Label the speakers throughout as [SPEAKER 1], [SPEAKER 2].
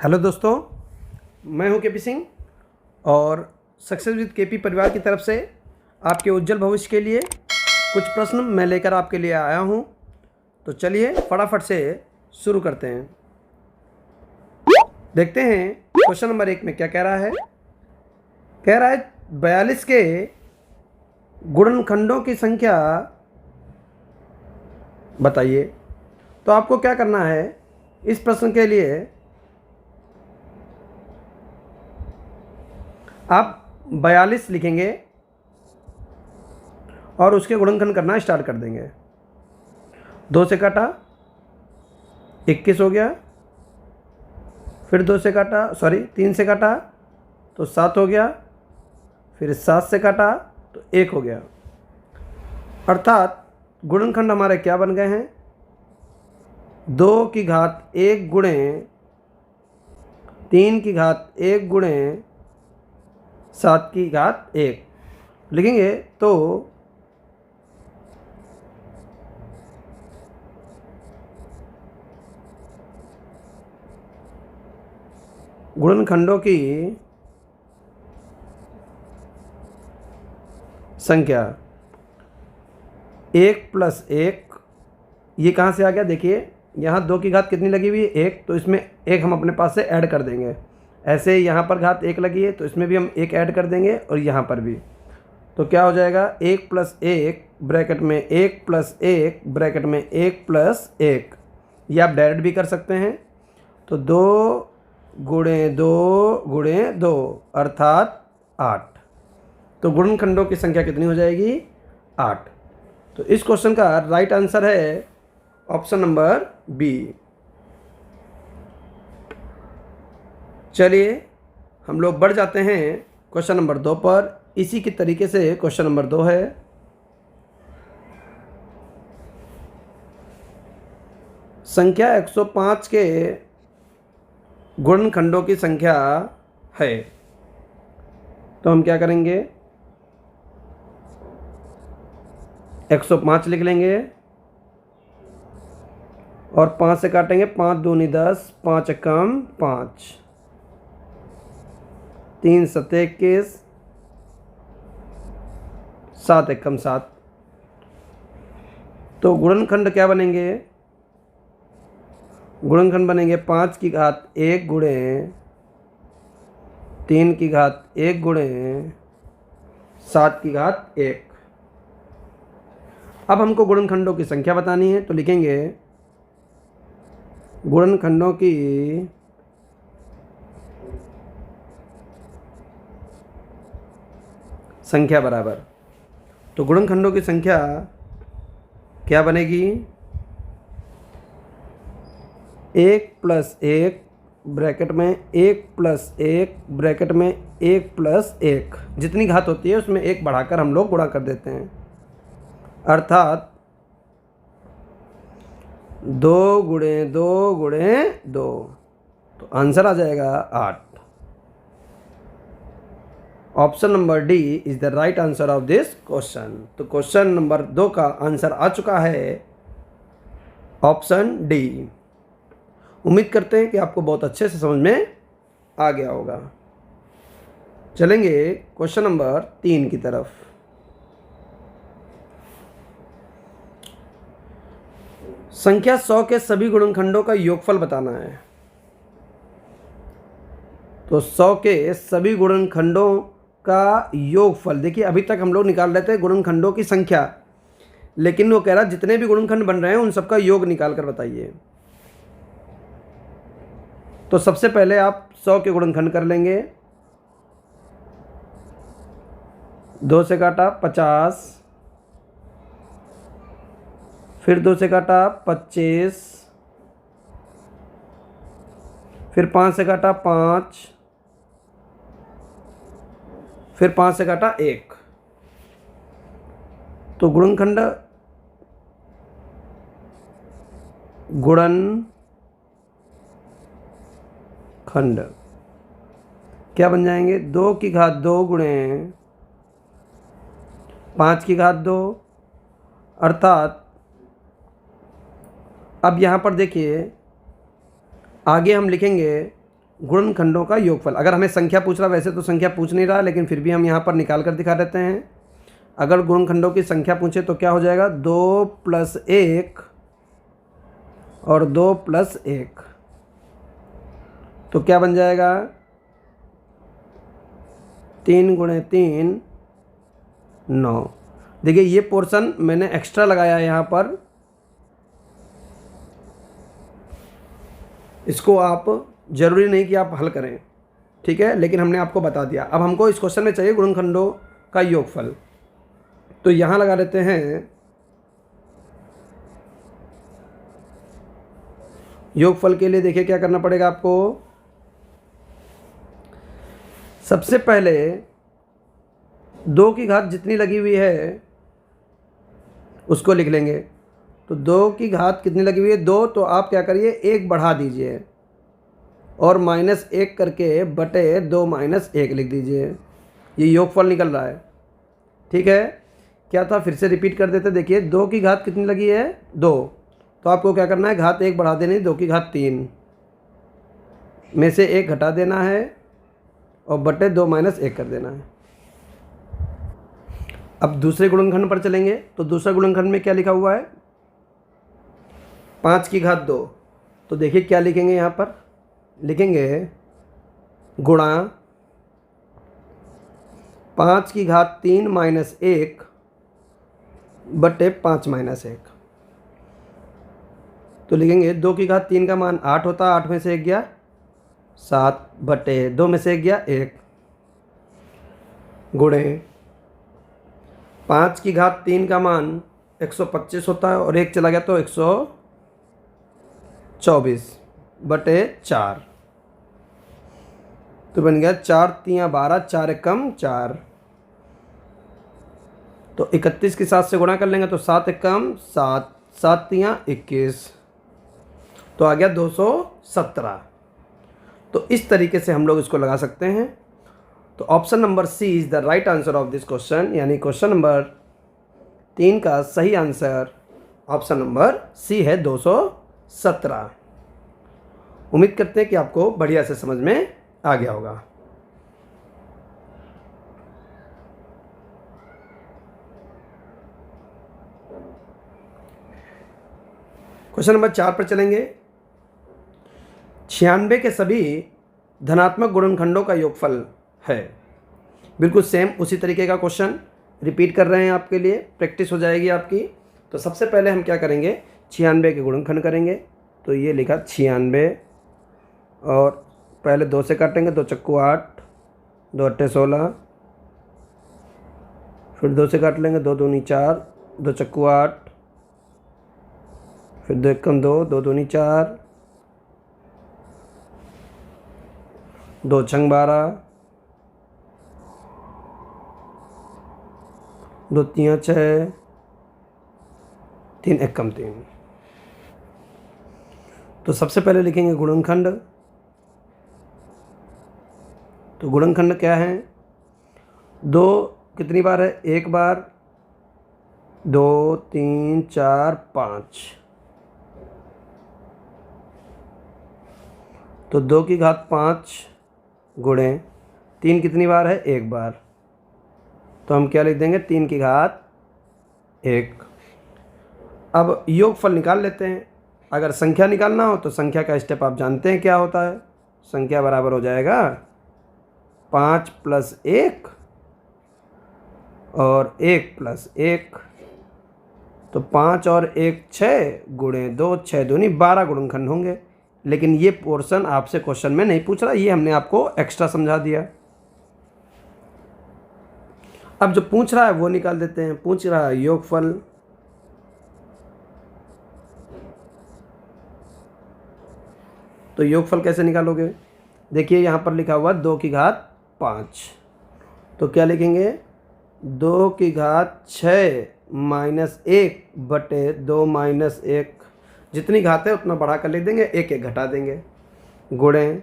[SPEAKER 1] Hello दोस्तों, मैं हूं केपी सिंह और सक्सेस विद केपी परिवार की तरफ से आपके उज्जवल भविष्य के लिए कुछ प्रश्न मैं लेकर आपके लिए आया हूं। तो चलिए फटाफट से शुरू करते हैं। देखते हैं क्वेश्चन नंबर 1 में क्या कह रहा है। कह रहा है 42 के गुणनखंडों की संख्या बताइए। तो आपको क्या करना है, इस प्रश्न के लिए आप 42 लिखेंगे और उसके गुणनखंड करना स्टार्ट कर देंगे। 2 से काटा 21 हो गया, फिर 3 से काटा तो 7 हो गया, फिर 7 से काटा तो 1 हो गया। अर्थात गुणनखंड हमारे क्या बन गए हैं, 2 की घात 1 गुणे 3 की घात 1 गुणे 7 की घात 1 लिखेंगे तो गुणनखंडों की संख्या 1 + 1, ये कहाँ से आ गया, देखिए यहाँ 2 की घात कितनी लगी हुई है 1, तो इसमें 1 हम अपने पास से ऐड कर देंगे। ऐसे यहाँ पर घात 1 लगी है तो इसमें भी हम 1 ऐड कर देंगे और यहाँ पर भी। तो क्या हो जाएगा, 1 + 1 ब्रैकेट में 1 + 1 ब्रैकेट में 1 + 1, ये आप डायरेक्ट भी कर सकते हैं। तो 2 गुणे 2 गुणे 2 अर्थात 8। तो गुणनखंडों की संख्या कितनी हो जाएगी, 8। तो इस क्वेश्चन का राइट आंसर है ऑप्शन नंबर बी। चलिए हम लोग बढ़ जाते हैं क्वेश्चन नंबर 2 पर। इसी की तरीके से क्वेश्चन नंबर 2 है। संख्या 105 के गुणनखंडों की संख्या है। तो हम क्या करेंगे, 105 लिख लेंगे और 5 से काटेंगे, 5 दूनी 10, 5 एकम 5, 3 सत्ते 21, 7 एकम 7। तो गुणनखंड क्या बनेंगे, गुणनखंड बनेंगे 5 की घात 1 गुणे 3 की घात 1 गुणे 7 की घात 1। अब हमको गुणनखंडों की संख्या बतानी है, तो लिखेंगे गुणनखंडों की संख्या बराबर। तो गुणनखंडों की संख्या क्या बनेगी, 1 + 1 ब्रैकेट में 1 + 1 ब्रैकेट में 1 + 1, जितनी घात होती है उसमें 1 बढ़ाकर हम लोग गुणा कर देते हैं। अर्थात 2 गुणे 2 गुणे 2, तो आंसर आ जाएगा 8। Option number D is the right answer of this question. तो क्वेश्चन नंबर 2 का आंसर आ चुका है ऑप्शन डी। उम्मीद करते हैं कि आपको बहुत अच्छे से समझ में आ गया होगा। चलेंगे क्वेश्चन नंबर 3 की तरफ। संख्या 100 के सभी गुणनखंडों का योगफल बताना है। तो 100 के सभी गुणनखंडों का योगफल, देखिए अभी तक हम लोग निकाल रहे थे गुणनखंडों की संख्या, लेकिन वो कह रहा जितने भी गुणनखंड बन रहे हैं उन सबका योग निकाल कर बताइए। तो सबसे पहले आप 100 के गुणनखंड कर लेंगे। 2 से काटा 50, फिर 2 से काटा 25, फिर 5 से काटा 5, फिर 5 से काटा 1। तो गुणनखंड क्या बन जाएंगे, 2 की घात 2 गुणे 5 की घात 2। अर्थात अब यहाँ पर देखिए आगे हम लिखेंगे गुणनखंडों का योगफल। अगर हमें संख्या पूछ रहा, वैसे तो संख्या पूछ नहीं रहा, लेकिन फिर भी हम यहाँ पर निकाल कर दिखा देते हैं। अगर गुणनखंडों की संख्या पूछे तो क्या हो जाएगा, 2 + 1 और 2 + 1, तो क्या बन जाएगा, 3 × 3 9। देखिए ये पोर्शन मैंने एक्स्ट्रा लगाया है यहाँ पर, इसको आप ज़रूरी नहीं कि आप हल करें, ठीक है, लेकिन हमने आपको बता दिया। अब हमको इस क्वेश्चन में चाहिए गुणनखंडों का योगफल, तो यहाँ लगा लेते हैं योगफल के लिए। देखिए क्या करना पड़ेगा आपको, सबसे पहले 2 की घात जितनी लगी हुई है उसको लिख लेंगे। तो 2 की घात कितनी लगी हुई है, 2, तो आप क्या करिए 1 बढ़ा दीजिए और -1 करके बटे 2 - 1 लिख दीजिए, ये योगफल निकल रहा है। ठीक है, क्या था फिर से रिपीट कर देते। देखिए 2 की घात कितनी लगी है, 2, तो आपको क्या करना है, घात 1 बढ़ा देनी, 2 की घात 3 में से 1 घटा देना है और बटे 2 - 1 कर देना है। अब दूसरे गुणनखंड पर चलेंगे, तो दूसरा गुणनखंड में क्या लिखा हुआ है, 5 की घात 2। तो देखिए क्या लिखेंगे, यहाँ पर लिखेंगे गुणा 5 की घात 3 - 1 बटे 5 - 1। तो लिखेंगे 2 की घात 3 का मान 8 होता है, 8 में से 1 गया 7 बटे 2 में से 1 गया 1, गुणे 5 की घात 3 का मान 125 होता है और 1 चला गया तो 124 बटे 4, तो बन गया 4 × 12, 4 × 4, तो 31 के 7 से गुणा कर लेंगे तो 7 × 7, 7 × 21, तो आ गया 217। तो इस तरीके से हम लोग इसको लगा सकते हैं। तो option number C is the right answer of this question, यानी क्वेश्चन नंबर 3 का सही आंसर ऑप्शन नंबर सी है 217। उम्मीद करते हैं कि आपको बढ़िया से समझ में आ गया होगा। क्वेश्चन नंबर 4 पर चलेंगे। 96 के सभी धनात्मक गुणनखंडों का योगफल है। बिल्कुल सेम उसी तरीके का क्वेश्चन रिपीट कर रहे हैं आपके लिए, प्रैक्टिस हो जाएगी आपकी। तो सबसे पहले हम क्या करेंगे, 96 के गुणनखंड करेंगे। तो ये लिखा 96 और पहले 2 से काटेंगे, 2 × 8, 2 × 8 16, फिर 2 से काट लेंगे, 2 × 2 = 4, 2 × 8, फिर 2 × 1 = 2, 2 × 2 = 4, 2 × 12, 2 × 3 = 6, 3 × 1 = 3। तो सबसे पहले लिखेंगे गुणनखंड। तो गुणनखंड क्या है, 2 कितनी बार है, 1 बार, 2 3 4 5, तो 2 की घात 5 गुणे 3 कितनी बार है, 1 बार, तो हम क्या लिख देंगे, 3 की घात 1। अब योगफल निकाल लेते हैं। अगर संख्या निकालना हो तो संख्या का स्टेप आप जानते हैं क्या होता है। संख्या बराबर हो जाएगा 5 + 1 और 1 + 1, तो 5 और 1 6 गुणे 2, 6 दूनी 12 गुणनखंड होंगे। लेकिन ये पोर्शन आपसे क्वेश्चन में नहीं पूछ रहा, ये हमने आपको एक्स्ट्रा समझा दिया। अब जो पूछ रहा है वो निकाल देते हैं। पूछ रहा है योगफल, तो योगफल कैसे निकालोगे, देखिए यहाँ पर लिखा हुआ 2 की घात 5, तो क्या लिखेंगे, 2 की घात 6 - 1 बटे 2 - 1, जितनी घात है उतना बढ़ा कर लिख देंगे, 1 1 घटा देंगे, गुणे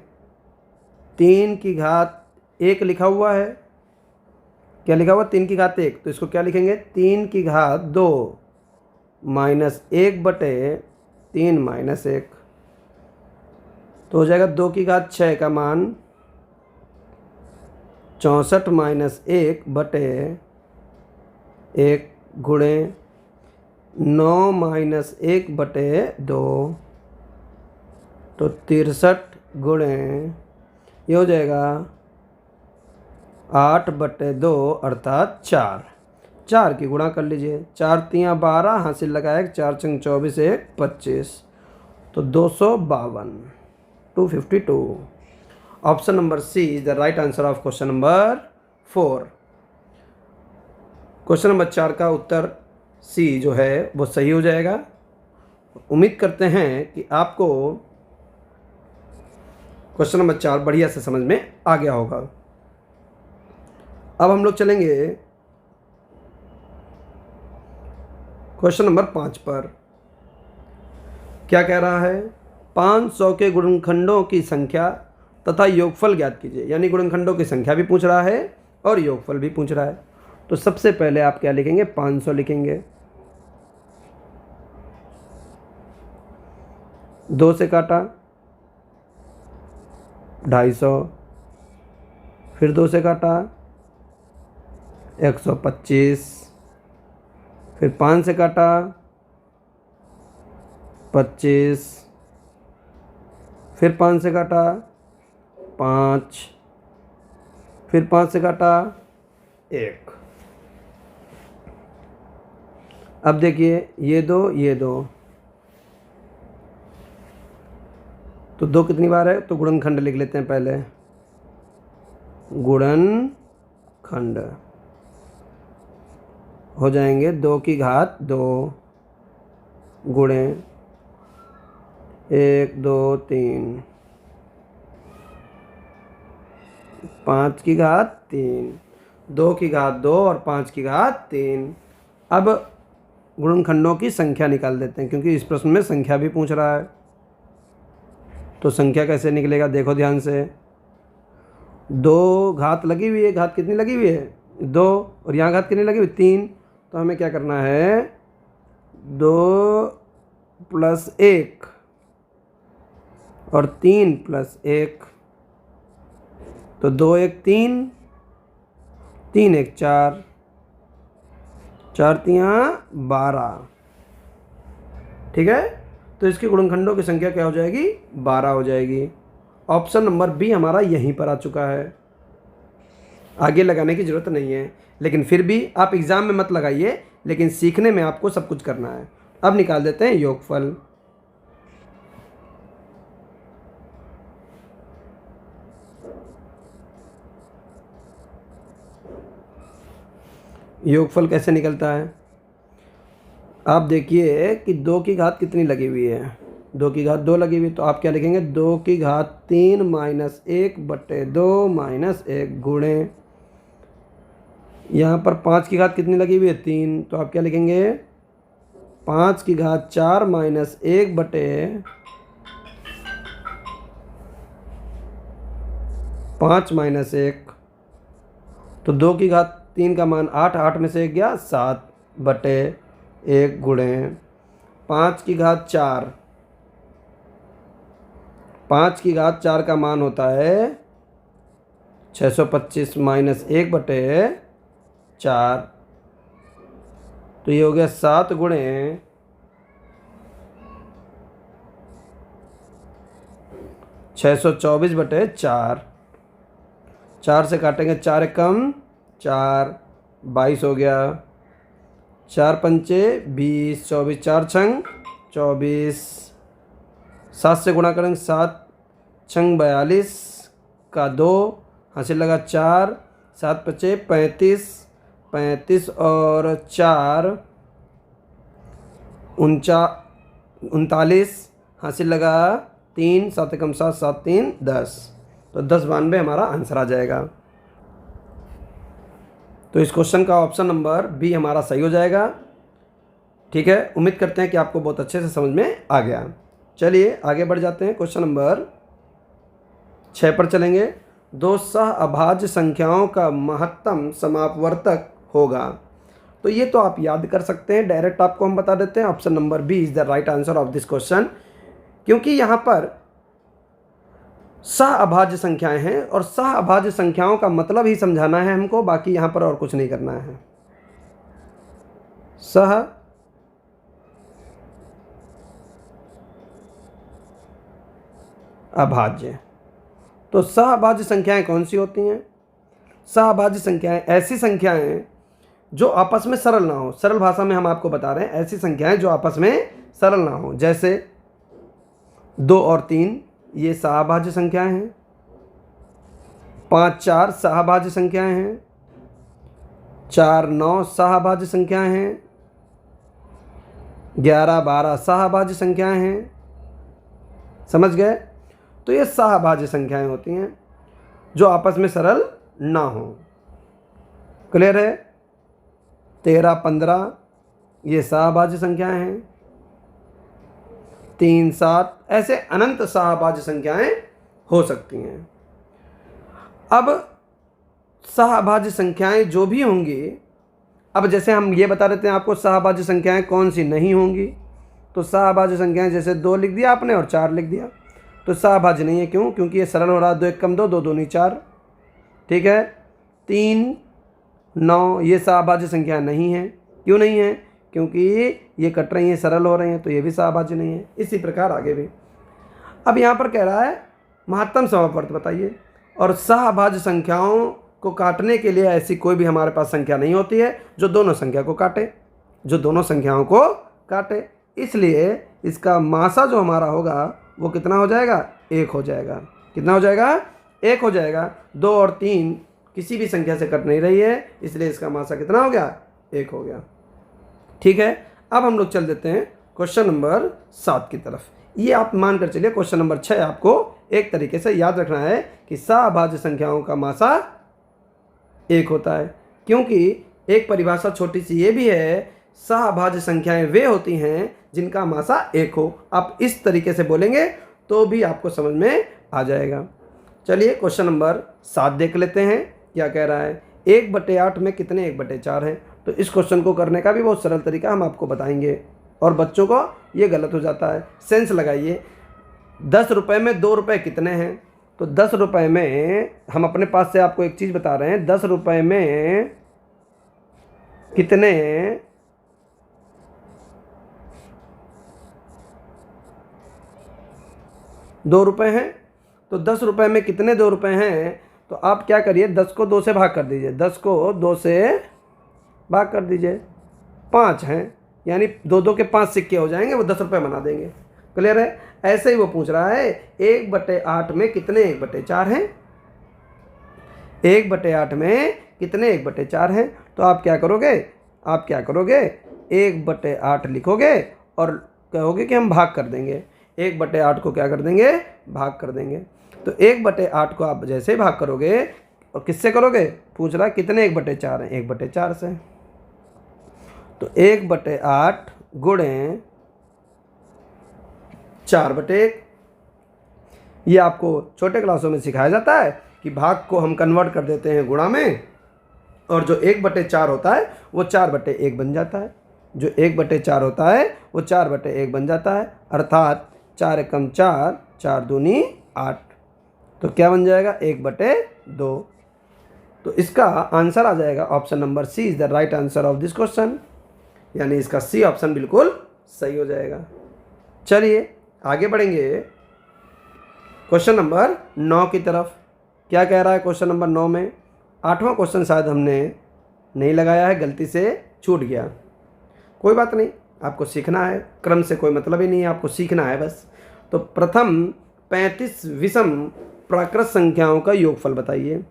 [SPEAKER 1] 3 की घात 1 लिखा हुआ है, क्या लिखा हुआ, 3 की घात 1, तो इसको क्या लिखेंगे, 3 की घात 2 - 1 बटे 3 - 1, तो हो जाएगा 2 की घात 6 का मान 64 माइनस 1 बटे 1 गुणे 9 माइनस 1 बटे 2, तो 63 गुणे ये हो जाएगा 8 बटे 2 अर्थात 4 की गुणा कर लीजिए। 4 तियाँ 12, हासिल लगाए 4 चंग 24 1 25, तो 252 252। Option number C is the right answer of question number 4। Question number 4 का उत्तर सी जो है वो सही हो जाएगा। उम्मीद करते हैं कि आपको क्वेश्चन नंबर 4 बढ़िया से समझ में आ गया होगा। अब हम लोग चलेंगे क्वेश्चन नंबर 5 पर। क्या कह रहा है? 500 के गुणनखंडों की संख्या तथा योगफल ज्ञात कीजिए। यानी गुणनखंडों की संख्या भी पूछ रहा है और योगफल भी पूछ रहा है। तो सबसे पहले आप क्या लिखेंगे? 500 लिखेंगे। 2 से काटा 250, फिर 2 से काटा 125, फिर 5 से काटा 25, फिर 5 से काटा 5, फिर 5 से काटा 1। अब देखिए ये दो तो 2 कितनी बार है? तो गुणनखंड लिख लेते हैं पहले। गुणनखंड हो जाएंगे 2 की घात 2 गुणे 1 2 3, 5 की घात 3, 2 की घात 2 और 5 की घात 3। अब गुणनखंडों की संख्या निकाल देते हैं, क्योंकि इस प्रश्न में संख्या भी पूछ रहा है। तो संख्या कैसे निकलेगा? देखो ध्यान से। 2 घात लगी हुई है, घात कितनी लगी हुई है? 2, और यहाँ घात कितनी लगी हुई? 3। तो हमें क्या करना है? 2 + 1 और 3 + 1, तो 2 1 3, 3 1 4, 4 तियाँ 12। ठीक है, तो इसके गुणनखंडों की संख्या क्या हो जाएगी? 12 हो जाएगी। ऑप्शन नंबर बी हमारा यहीं पर आ चुका है। आगे लगाने की ज़रूरत नहीं है, लेकिन फिर भी आप एग्ज़ाम में मत लगाइए, लेकिन सीखने में आपको सब कुछ करना है। अब निकाल देते हैं योगफल। योगफल कैसे निकलता है? आप देखिए कि 2 की घात कितनी लगी हुई है? 2 की घात 2 लगी हुई, तो आप क्या लिखेंगे? 2 की घात 3 माइनस 1 बटे 2 माइनस 1 गुणे, यहाँ पर 5 की घात कितनी लगी हुई है? 3, तो आप क्या लिखेंगे? 5 की घात 4 माइनस 1 बटे 5 माइनस 1, तो 2 की घात 3 का मान 8, 8 में से 1 गया 7 बटे 1 गुणे 5 की घात 4, 5 की घात 4 का मान होता है 625 माइनस 1 बटे 4, तो ये हो गया 7 गुणे 624 बटे 4। 4 से काटेंगे 4 कम 4, 22 हो गया। 4 पंचे 20, 24 4 छंग 24, 7 से गुणा करेंगे 7 छंग 42 का 2, हासिल लगा 4, 7 पचे 35, 35 और 4 39, हासिल लगा 3, 7 कम 7, 7 3 10, तो 1092 हमारा आंसर आ जाएगा। तो इस क्वेश्चन का ऑप्शन नंबर बी हमारा सही हो जाएगा। ठीक है, उम्मीद करते हैं कि आपको बहुत अच्छे से समझ में आ गया। चलिए आगे बढ़ जाते हैं। क्वेश्चन नंबर 6 पर चलेंगे। 2 सह अभाज्य संख्याओं का महत्तम समापवर्तक होगा। तो ये तो आप याद कर सकते हैं, डायरेक्ट आपको हम बता देते हैं। Option number B is the right answer of this question, क्योंकि यहाँ पर सहअभाज्य संख्याएं हैं और सहअभाज्य संख्याओं का मतलब ही समझाना है हमको, बाकी यहाँ पर और कुछ नहीं करना है। सह अभाज्य, तो सहअभाज्य संख्याएं कौन सी होती हैं? सहअभाज्य संख्याएं ऐसी संख्याएं जो आपस में सरल ना हो। सरल भाषा में हम आपको बता रहे हैं, ऐसी संख्याएं जो आपस में सरल ना हो। जैसे 2 और 3 ये सहअभाज्य संख्याएं हैं, 5 4 सहअभाज्य संख्याएं हैं, 4 9 सहअभाज्य संख्याएं हैं, 11 12 सहअभाज्य संख्याएं हैं। समझ गए? तो ये सहअभाज्य संख्याएं होती हैं जो आपस में सरल ना हो। क्लियर है? 13 15 ये सहअभाज्य संख्याएं हैं, 3 7 ऐसे अनंत सहअभाज्य संख्याएं हो सकती हैं। अब सहअभाज्य संख्याएं जो भी होंगी, अब जैसे हम ये बता देते हैं आपको सहअभाज्य संख्याएं कौन सी नहीं होंगी। तो सहअभाज्य संख्याएं जैसे 2 लिख दिया आपने और 4 लिख दिया, तो सहअभाज्य नहीं है। क्यों? क्योंकि ये सरल हो रहा है, 2 1 कम 2, 2 दूनी 4। ठीक है। 3 9 ये सहअभाज्य संख्या नहीं है। क्यों नहीं है? क्योंकि ये कट रही हैं, सरल हो रही हैं, तो ये भी सहअभाज्य नहीं है। इसी प्रकार आगे भी। अब यहाँ पर कह रहा है महत्तम समापवर्त बताइए, और सहअभाज्य संख्याओं को काटने के लिए ऐसी कोई भी हमारे पास संख्या नहीं होती है जो दोनों संख्या को काटे, जो दोनों संख्याओं को काटे। इसलिए इसका मासा जो हमारा होगा वो कितना हो जाएगा? 1 हो जाएगा। कितना हो जाएगा? 1 हो जाएगा। 2 और 3 किसी भी संख्या से कट नहीं रही है, इसलिए इसका मासा कितना हो गया? 1 हो गया। ठीक है। अब हम लोग चल देते हैं क्वेश्चन नंबर 7 की तरफ। ये आप मान कर चलिए क्वेश्चन नंबर 6 आपको एक तरीके से याद रखना है कि सहअभाज्य संख्याओं का मासा 1 होता है, क्योंकि एक परिभाषा छोटी सी ये भी है, सहअभाज्य संख्याएं वे होती हैं जिनका मासा 1 हो। आप इस तरीके से बोलेंगे तो भी आपको समझ में आ जाएगा। चलिए क्वेश्चन नंबर 7 देख लेते हैं क्या कह रहा है। 1/8 में कितने 1/4 हैं? तो इस क्वेश्चन को करने का भी बहुत सरल तरीका हम आपको बताएंगे, और बच्चों को ये गलत हो जाता है। सेंस लगाइए। 10 रुपये में 2 रुपये कितने हैं? तो 10 रुपये में हम अपने पास से आपको एक चीज़ बता रहे हैं, 10 रुपये में कितने 2 रुपये हैं? तो 10 रुपये में कितने 2 रुपये हैं? तो आप क्या करिए, 10 को 2 से भाग कर दीजिए। 10 को 2 से भाग कर दीजिए। 5 हैं, यानी 2 के 5 सिक्के हो जाएंगे, वो 10 रुपये बना देंगे। क्लियर है? ऐसे ही वो पूछ रहा है 1/8 में कितने 1/4 हैं? 1/8 में कितने 1/4 हैं? तो आप क्या करोगे? 1/8 लिखोगे और कहोगे कि हम भाग कर देंगे। 1/8 को क्या कर देंगे? भाग कर देंगे। तो 1/8 को आप जैसे ही भाग करोगे, और किससे करोगे? पूछ रहा है कितने 1/4 हैं? 1/4 से। तो 1/8 गुणे 4/1। ये आपको छोटे क्लासों में सिखाया जाता है कि भाग को हम कन्वर्ट कर देते हैं गुणा में, और जो 1/4 होता है वो 4/1 बन जाता है। जो 1/4 होता है वो 4/1 बन जाता है, अर्थात 4 एकम 4, 4 दूनी 8। तो क्या बन जाएगा? 1/2। तो इसका आंसर आ जाएगा option number C is the right answer of this question, यानी इसका सी ऑप्शन बिल्कुल सही हो जाएगा। चलिए आगे बढ़ेंगे क्वेश्चन नंबर 9 की तरफ। क्या कह रहा है क्वेश्चन नंबर 9 में? 8वां क्वेश्चन शायद हमने नहीं लगाया है, गलती से छूट गया। कोई बात नहीं, आपको सीखना है, क्रम से कोई मतलब ही नहीं है, आपको सीखना है बस। तो प्रथम 35 विषम प्राकृत संख्याओं का योगफल बताइए।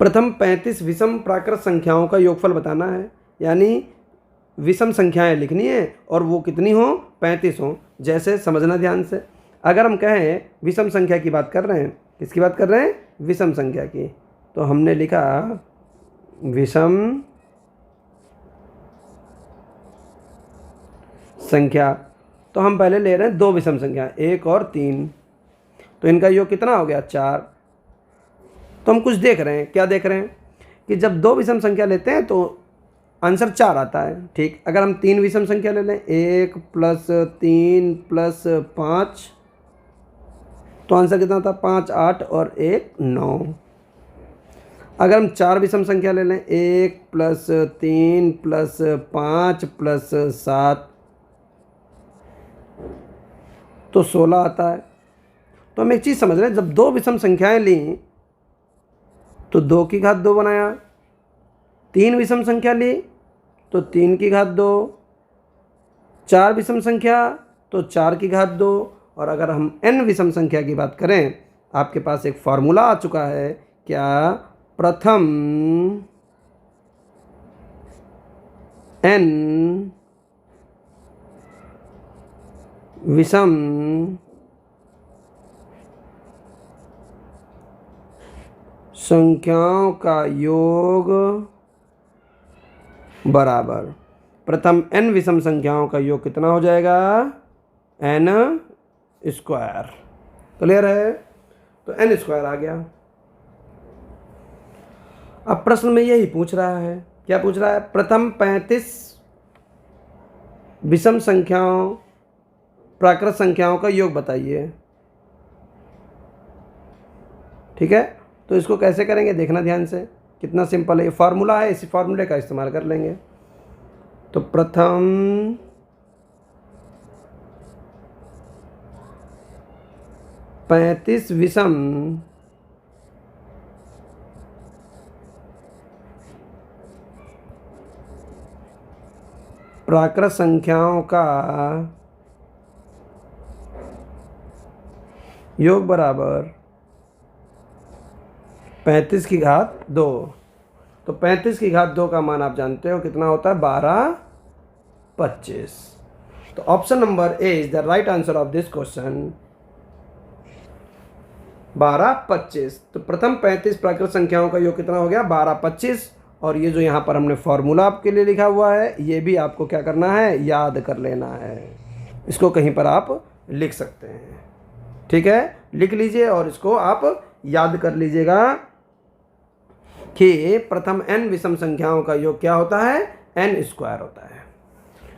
[SPEAKER 1] प्रथम 35 विषम प्राकृत संख्याओं का योगफल बताना है, यानी विषम संख्याएं लिखनी है और वो कितनी हो? 35 हो। जैसे समझना ध्यान से, अगर हम कहें विषम संख्या की बात कर रहे हैं, किसकी बात कर रहे हैं? विषम संख्या की। तो हमने लिखा विषम संख्या, तो हम पहले ले रहे हैं 2 विषम संख्या, 1 और 3। तो इनका योग कितना हो गया? 4। तो हम कुछ देख रहे हैं, क्या देख रहे हैं कि जब 2 विषम संख्या लेते हैं तो आंसर 4 आता है। ठीक, अगर हम 3 विषम संख्या ले लें, 1 + 3 + 5, तो आंसर कितना था 5 8 और 1 9। अगर हम 4 विषम संख्या ले लें 1 + 3 + 5 + 7 तो 16 आता है। तो हम एक चीज़ समझ रहे हैं, जब 2 विषम संख्याएं ली तो 2 की घात 2 बनाया, 3 विषम संख्या ली तो 3 की घात 2, 4 विषम संख्या तो 4 की घात 2, और अगर हम n विषम संख्या की बात करें, आपके पास एक फॉर्मूला आ चुका है क्या, प्रथम n विषम संख्याओं का योग बराबर प्रथम n विषम संख्याओं का योग कितना हो जाएगा, n²। क्लियर है? तो n² आ गया। अब प्रश्न में यही पूछ रहा है, क्या पूछ रहा है, प्रथम 35 विषम संख्याओं प्राकृत संख्याओं का योग बताइए। ठीक है, तो इसको कैसे करेंगे देखना ध्यान से, कितना सिंपल है। ये फार्मूला है, इसी फार्मूले का इस्तेमाल कर लेंगे। तो प्रथम 35 विषम प्राकृत संख्याओं का योग बराबर 35 की घात 2। तो 35 की घात 2 का मान आप जानते हो कितना होता है, 12 25। तो option number A is the right answer of this question, 12 25। तो प्रथम 35 प्राकृत संख्याओं का योग कितना हो गया, 12 25। और ये जो यहाँ पर हमने फॉर्मूला आपके लिए लिखा हुआ है, ये भी आपको क्या करना है, याद कर लेना है। इसको कहीं पर आप लिख सकते हैं। ठीक है, लिख लीजिए और इसको आप याद कर लीजिएगा कि प्रथम n विषम संख्याओं का योग क्या होता है, n² होता है।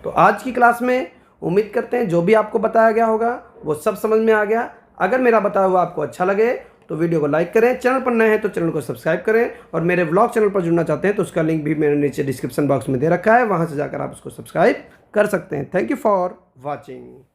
[SPEAKER 1] तो आज की क्लास में उम्मीद करते हैं जो भी आपको बताया गया होगा वो सब समझ में आ गया। अगर मेरा बताया हुआ आपको अच्छा लगे तो वीडियो को लाइक करें, चैनल पर नए हैं तो चैनल को सब्सक्राइब करें, और मेरे व्लॉग चैनल पर जुड़ना चाहते हैं तो उसका लिंक भी मैंने नीचे डिस्क्रिप्शन बॉक्स में दे रखा है, वहाँ से जाकर आप उसको सब्सक्राइब कर सकते हैं। Thank you for watching.